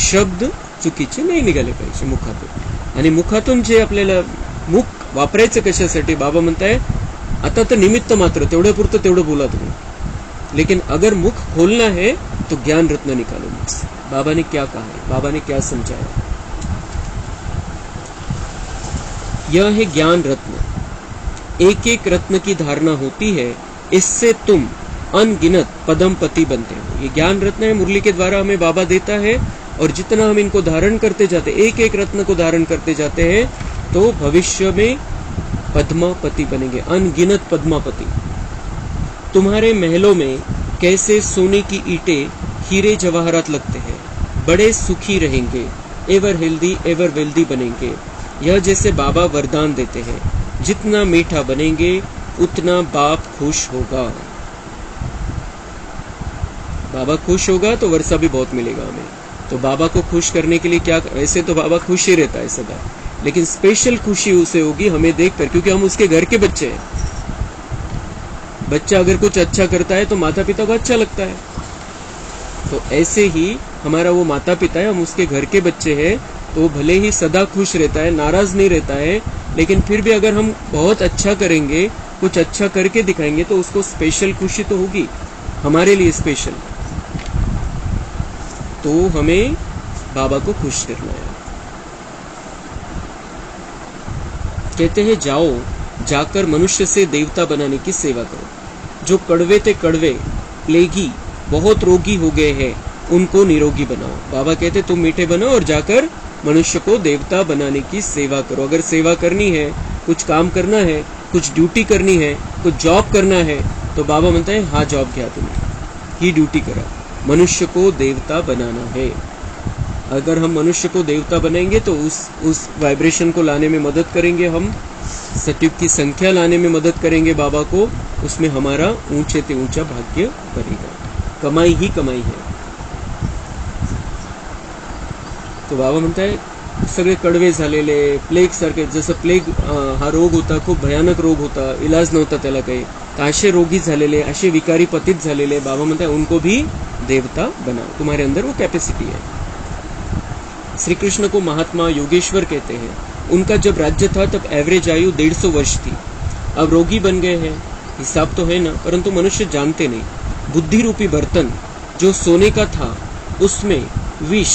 शब्द चुकीचे नाही निघाले पाहिजे मुखातून. आणि मुखातून जे आपल्याला मुख वापरायचं कशासाठी? बाबा म्हणताय आता तर निमित्त मात्र, तेवढं पुरतं तेवढं बोला तुम्ही. लेकिन अगर मुख खोलना है तो ज्ञान रत्न निकालो मुख से. बाबा ने क्या कहा है, बाबा ने क्या समझाया? यह है ज्ञान रत्न. एक एक रत्न की धारणा होती है, इससे तुम अनगिनत पदमपति बनते हो. ये ज्ञान रत्न है, मुरली के द्वारा हमें बाबा देता है और जितना हम इनको धारण करते जाते, एक एक रत्न को धारण करते जाते हैं तो भविष्य में पद्मापति बनेंगे, अनगिनत पद्मापति. तुम्हारे महलों में कैसे सोने की ईंटें हीरे जवाहरात लगते हैं. बड़े सुखी रहेंगे, एवर हेल्दी एवर वेल्दी बनेंगे. यह जैसे बाबा वरदान देते हैं, जितना मीठा बनेंगे उतना बाप खुश होगा. बाबा खुश होगा तो वर्षा भी बहुत मिलेगा हमें. तो बाबा को खुश करने के लिए क्या, ऐसे तो बाबा खुश ही रहता है सदा, लेकिन स्पेशल खुशी उसे होगी हमें देखकर, क्योंकि हम उसके घर के बच्चे हैं. बच्चा अगर कुछ अच्छा करता है तो माता पिता को अच्छा लगता है. तो ऐसे ही हमारा वो माता पिता है, हम उसके घर के बच्चे हैं, तो भले ही सदा खुश रहता है, नाराज नहीं रहता है, लेकिन फिर भी अगर हम बहुत अच्छा करेंगे, कुछ अच्छा करके दिखाएंगे तो उसको स्पेशल खुशी तो होगी, हमारे लिए स्पेशल. तो हमें बाबा को खुश करना है. कहते हैं जाओ, जाकर मनुष्य से देवता बनाने की सेवा करो. जो कड़वे थे कड़वे, प्लेगी, बहुत रोगी हो गए हैं, उनको निरोगी बनाओ. बाबा कहते तुम मीठे बनो और जाकर मनुष्य को देवता बनाने की सेवा करो. अगर सेवा करनी है, कुछ काम करना है, कुछ ड्यूटी करनी है, कुछ जॉब करना है, तो बाबा म्हणता है हाँ जॉब घ्या तुम्ही, ही ड्यूटी करा. मनुष्य को देवता बनाना है। अगर हम मनुष्य को देवता बनाएंगे तो उस वाइब्रेशन को लाने में मदद करेंगे हम, सतयुग की संख्या लाने में मदद करेंगे बाबा को, उसमें हमारा ऊंचे से ऊंचा भाग्य बनेगा। कमाई ही कमाई है। तो बाबा म्हणता है सगळे कडवे झालेले, प्लेग सारखे, जसं प्लेग हा रोग होता, खूप भयानक रोग होता, इलाज नव्हता त्याला काही, तर असे रोगी झालेले, असे विकारी पतित झालेले, बाबा म्हणता है उनको भी देवता बनाओ, तुम्हारे अंदर वो कैपेसिटी है। श्री कृष्ण को महात्मा योगेश्वर कहते हैं। उनका जब राज्य था तब एवरेज आयु 150 वर्ष थी। अब रोगी बन गए हैं, हिसाब तो है ना, परंतु मनुष्य जानते नहीं। बुद्धि रूपी बर्तन जो सोने का था उसमें विष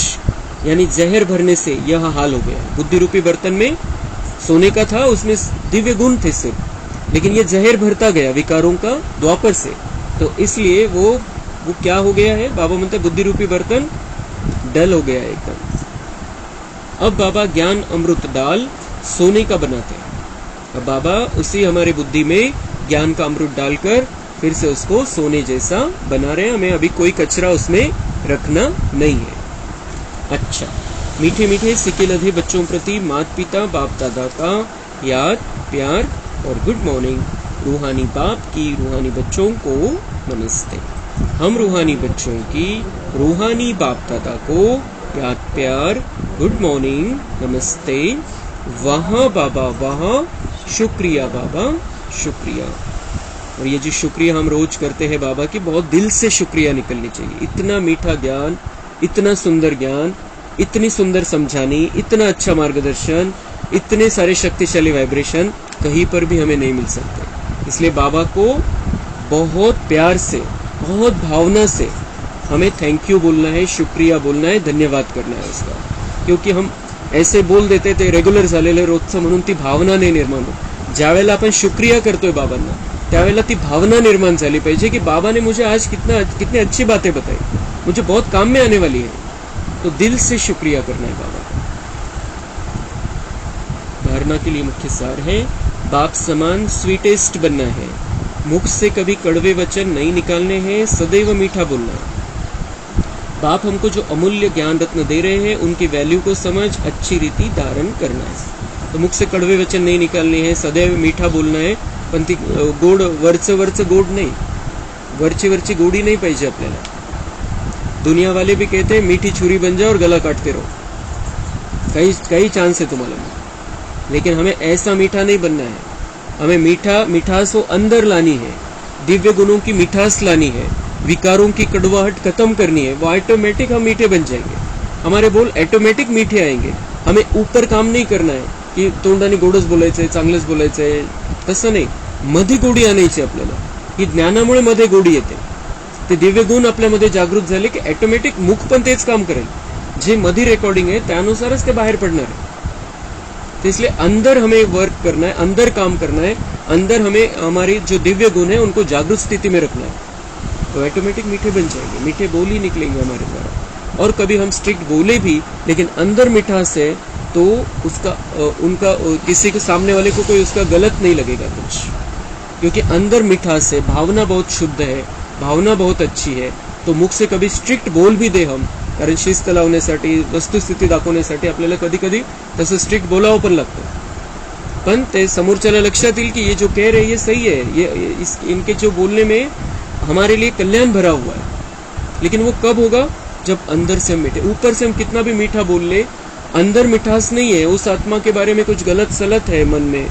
यानी जहर भरने से यह हाल हो गया। बुद्धि रूपी बर्तन में सोने का था, उसमें दिव्य गुण थे सिर्फ, लेकिन ये जहर भरता गया विकारों का द्वापर से, तो इसलिए वो क्या हो गया है, बाबा म्हणते बुद्धि रूपी बर्तन डल हो गया है एकदम। अब बाबा ज्ञान अमृत डाल सोने का बनाते हैं। अब बाबा उसी हमारे बुद्धि में ज्ञान का अमृत डालकर फिर से उसको सोने जैसा बना रहे हैं। हमें अभी कोई कचरा उसमें रखना नहीं है। अच्छा, मीठे मीठे सिके लधे बच्चों प्रति माता पिता बाप दादा का याद प्यार और गुड मॉर्निंग। रूहानी बाप की रूहानी बच्चों को नमस्ते। हम रूहानी बच्चों की रूहानी बाप दादा को याद प्यार गुड मॉर्निंग नमस्ते। वहाँ बाबा वहाँ, शुक्रिया बाबा शुक्रिया। और ये जो शुक्रिया हम रोज करते हैं बाबा की, बहुत दिल से शुक्रिया निकलनी चाहिए। इतना मीठा ज्ञान, इतना सुंदर ज्ञान, इतनी सुंदर समझानी, इतना अच्छा मार्गदर्शन, इतने सारे शक्तिशाली वाइब्रेशन कहीं पर भी हमें नहीं मिल सकते। इसलिए बाबा को बहुत प्यार से, बहुत भावना से हमें थैंक यू बोलना है, शुक्रिया बोलना है, धन्यवाद करना है उसका। क्योंकि हम ऐसे बोल देते ते रेग्युलर झालेले रोजचं म्हणून ती भावना नाही निर्माण होत। ज्यावेळेला आपण शुक्रिया करतोय बाबांना, त्यावेळेला ती भावना निर्माण झाली पाहिजे कि बाबा ने मुझे आज कितनी अच्छी बातें बताई, मुझे बहुत काम में आने वाली है। तो दिल से शुक्रिया करना है बाबा का। धारणा के लिए मुख्य सार है, बाप समान स्वीटेस्ट बनना है, मुख से कभी कड़वे वचन नहीं निकालने हैं, सदैव मीठा बोलना है। बाप हमको जो अमूल्य ज्ञान रत्न दे रहे हैं उनकी वैल्यू को समझ अच्छी रीति धारण करना है। तो मुख से कड़वे वचन नहीं निकालने हैं, सदैव मीठा बोलना है, पण ती गोड वरचं गोड नाही, वरची गोडी नहीं पाहिजे आपल्याला। दुनिया वाले भी कहते हैं मीठी छुरी बन जाओ और गला काटते रहो, कई चांस है तुम्हारा, लेकिन हमें ऐसा मीठा नहीं बनना है। हमें मिठास वो अंदर लानी है, दिव्य गुणों की मिठास लानी है, विकारों की कड़वाहट खत्म करनी है। वो ऑटोमेटिक हम मीठे बन जाएंगे, हमारे बोल ऑटोमेटिक मीठे आएंगे। हमें ऊपर काम नहीं करना है की तोंडाने गोडच बोलायचंय, चांगलंच बोलायचंय, तसं नाही। मध्ये गोडी आणायची आपल्याला, ही ज्ञानामुळे मध्ये गोडी येते। ते दिव्य गुण आपल्यामध्ये जागृत झाले की ऑटोमेटिक मुख पण तेच काम करेल, जे मध्ये रेकॉर्डिंग है त्यानुसारच ते बाहेर पडणार है। तो इसलिए अंदर हमें वर्क करना है, अंदर काम करना है, अंदर हमें हमारी जो दिव्य गुण है उनको जागृत स्थिति में रखना है, तो ऑटोमेटिक मीठे बन जाएंगे, मीठे बोल ही निकलेंगे हमारे द्वारा। और कभी हम स्ट्रिक्ट बोले भी लेकिन अंदर मिठास है तो उसका उनका किसी के सामने वाले को कोई उसका गलत नहीं लगेगा कुछ, क्योंकि अंदर मिठास है, भावना बहुत शुद्ध है, भावना बहुत अच्छी है। तो मुख से कभी स्ट्रिक्ट बोल भी दे हम, कारण शिस्त लावण्यासाठी, वस्तुस्थिती दाखवण्यासाठी आपल्याला कधी कधी तसं स्ट्रिक्ट बोलावं पण लागतं, पण ते समोरच्याला लक्षात येईल की ये जो कह रहे ये सही है, ये इनके जो बोलने में हमारे लिए कल्याण भरा हुआ है। लेकिन वो कब होगा, जब अंदर से हम मीठे। ऊपर से हम कितना भी मीठा बोल ले, अंदर मिठास नहीं है, उस आत्मा के बारे में कुछ गलत सलत है मन में,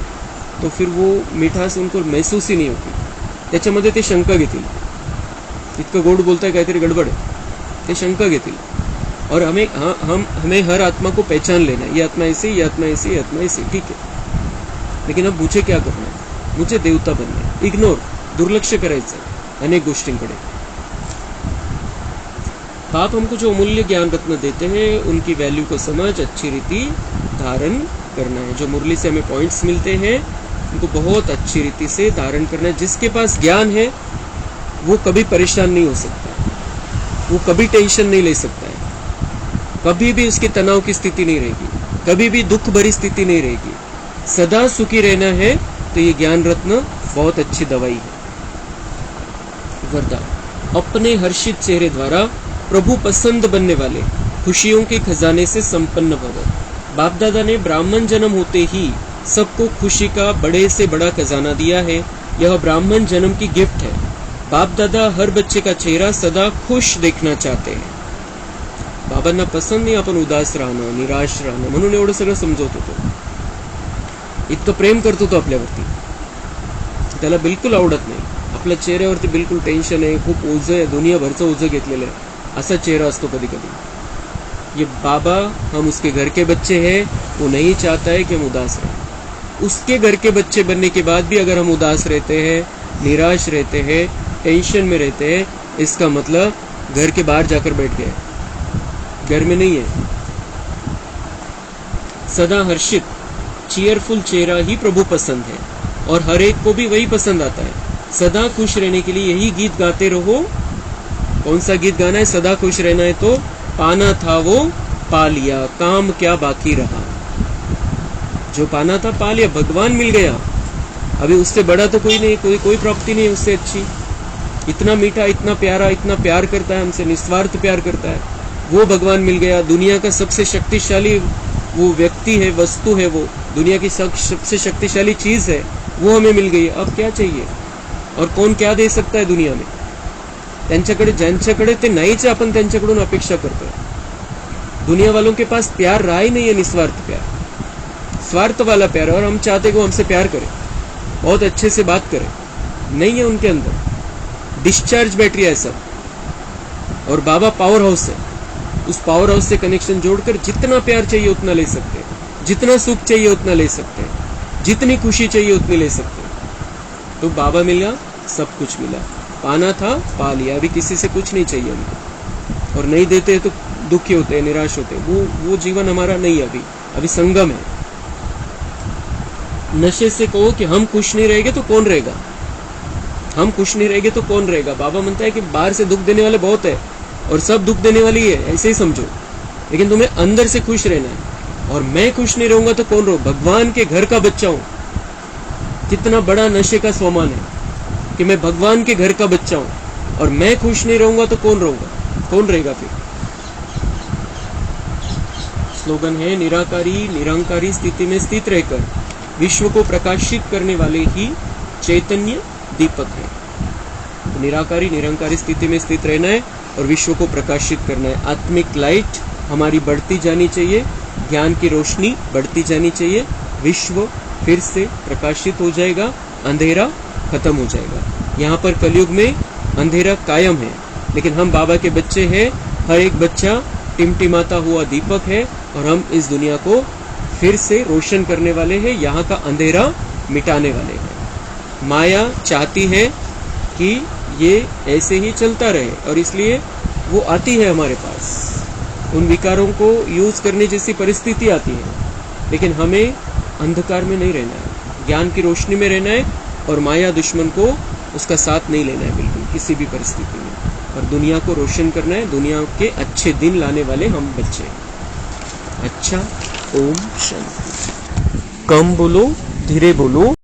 तो फिर वो मिठास उनको महसूस ही नहीं होती। त्याच्यामध्ये ते शंका घेतील, इतकं गोड बोलताय काहीतरी गडबड है, ते शंका घेतील। और हमें हर आत्मा को पहचान लेना है, ये आत्मा ऐसी, ये आत्मा ऐसी, ये आत्मा ऐसी, ठीक है। लेकिन अब मुझे क्या करना है, मुझे देवता बनना है। इग्नोर, दुर्लक्ष करायचं अनेक गोष्टींकडे। बाप हमको जो अमूल्य ज्ञान रत्न देते हैं उनकी वैल्यू को समझ अच्छी रीति धारण करना है। जो मुरली से हमें पॉइंट्स मिलते हैं उनको बहुत अच्छी रीति से धारण करना है। जिसके पास ज्ञान है वो कभी परेशान नहीं हो सकता, वो कभी टेंशन नहीं ले सकता है, कभी भी उसकी तनाव की स्थिति नहीं रहेगी, कभी भी दुख भरी स्थिति नहीं रहेगी। सदा सुखी रहना है तो ये ज्ञान रत्न बहुत अच्छी दवाई है। वरदान। अपने हर्षित चेहरे द्वारा प्रभु पसंद बनने वाले खुशियों के खजाने से संपन्न भव। बाप दादा ने ब्राह्मण जन्म होते ही सबको खुशी का बड़े से बड़ा खजाना दिया है। यह ब्राह्मण जन्म की गिफ्ट है। बाप दादा हर बच्चे का चेहरा सदा खुश देखना चाहते हैं. बाबांना पसंत नाही आपण उदास राहणं, निराश राहणं, म्हणून एवढं सगळं समजवत होतो. इतकं प्रेम करतो तो आपल्यावरती, त्याला बिलकुल आवडत नाही. आपल्या चेहऱ्यावरती बिलकुल टेन्शन आहे, खूप ओझं आहे, दुनियाभरचं ओझं घेतलेलं आहे, असा चेहरा असतो कधी कधी. ये बाबा, हम उसके घर के बच्चे हैं, वो नहीं चाहता है कि हम उदास रहें. उसके घर के बच्चे बनने के बाद भी अगर हम उदास रहते हैं, निराश रहते हैं, टेंशन में रहते हैं, इसका मतलब घर के बाहर जाकर बैठ गए, घर में नहीं है. सदा हर्षित चीयरफुल चेहरा ही प्रभु पसंद है और हर एक को भी वही पसंद आता है. सदा खुश रहने के लिए यही गीत गाते रहो. कौन सा गीत गाना है? सदा खुश रहना है तो पाना था वो पा लिया, काम क्या बाकी रहा. जो पाना था पा लिया, भगवान मिल गया. अभी उससे बड़ा तो कोई नहीं, कोई प्राप्ति नहीं उससे अच्छी. इतना मीठा, इतना प्यारा, इतना प्यार करता है हमसे, निस्वार्थ प्यार करता है, वो भगवान मिल गया. दुनिया का सबसे शक्तिशाली वो व्यक्ति है, वस्तु है, वो दुनिया की सबसे शक्तिशाली चीज है, वो हमें मिल गई. अब क्या चाहिए? और कौन क्या दे सकता है दुनिया में? त्यांच्याकडे ज्यांच्याकडे ते नाहीच, आपण त्यांच्याकडून अपेक्षा करतोय. दुनिया वालों के पास प्यार रहा ही नहीं है, निस्वार्थ प्यार, स्वार्थ वाला प्यार. और हम चाहते कि वो हमसे प्यार करे, बहुत अच्छे से बात करे, नहीं है उनके अंदर. डिस्चार्ज बैटरी है सब. और बाबा पावर हाउस है. उस पावर हाउस से कनेक्शन जोड़कर जितना प्यार चाहिए उतना ले सकते हैं, जितना सुख चाहिए उतना ले सकते हैं, जितनी खुशी चाहिए उतनी ले सकते हैं. तो बाबा मिला, सब कुछ मिला. पाना था पा लिया. अभी किसी से कुछ नहीं चाहिए हमको, और नहीं देते तो दुखी होते हैं, निराश होते हैं. वो जीवन हमारा नहीं है. अभी संगम है. नशे से कहो कि हम खुश नहीं रहेंगे तो कौन रहेगा, हम खुश नहीं रहेंगे तो कौन रहेगा. बाबा म्हणता है कि बाहर से दुख देने वाले बहुत है और सब दुख देने वाली है, ऐसे ही समझो. लेकिन तुम्हें अंदर से खुश रहना है. और मैं खुश नहीं रहूंगा तो कौन रहूं? भगवान के घर का बच्चा हूं. कितना बड़ा नशे का स्वमान है कि मैं भगवान के घर का बच्चा हूं, और मैं खुश नहीं रहूंगा तो कौन रहूंगा, कौन रहेगा फिर? स्लोगन है, निराकारी निरंकारी स्थिति में स्थित रहकर विश्व को प्रकाशित करने वाले ही चैतन्य दीपक है. तो निराकारी निरंकारी स्थिति में स्थित रहना है और विश्व को प्रकाशित करना है. आत्मिक लाइट हमारी बढ़ती जानी चाहिए, ज्ञान की रोशनी बढ़ती जानी चाहिए. विश्व फिर से प्रकाशित हो जाएगा, अंधेरा खत्म हो जाएगा. यहाँ पर कलयुग में अंधेरा कायम है, लेकिन हम बाबा के बच्चे हैं. हर एक बच्चा टिमटिमाता हुआ दीपक है और हम इस दुनिया को फिर से रोशन करने वाले हैं, यहाँ का अंधेरा मिटाने वाले हैं. माया चाहती है कि ये ऐसे ही चलता रहे, और इसलिए वो आती है हमारे पास. उन विकारों को यूज करने जैसी परिस्थिति आती है, लेकिन हमें अंधकार में नहीं रहना है, ज्ञान की रोशनी में रहना है. और माया दुश्मन को उसका साथ नहीं लेना है बिल्कुल, किसी भी परिस्थिति में. और दुनिया को रोशन करना है. दुनिया के अच्छे दिन लाने वाले हम बच्चे. अच्छा, ओम शांति. कम बोलो, धीरे बोलो.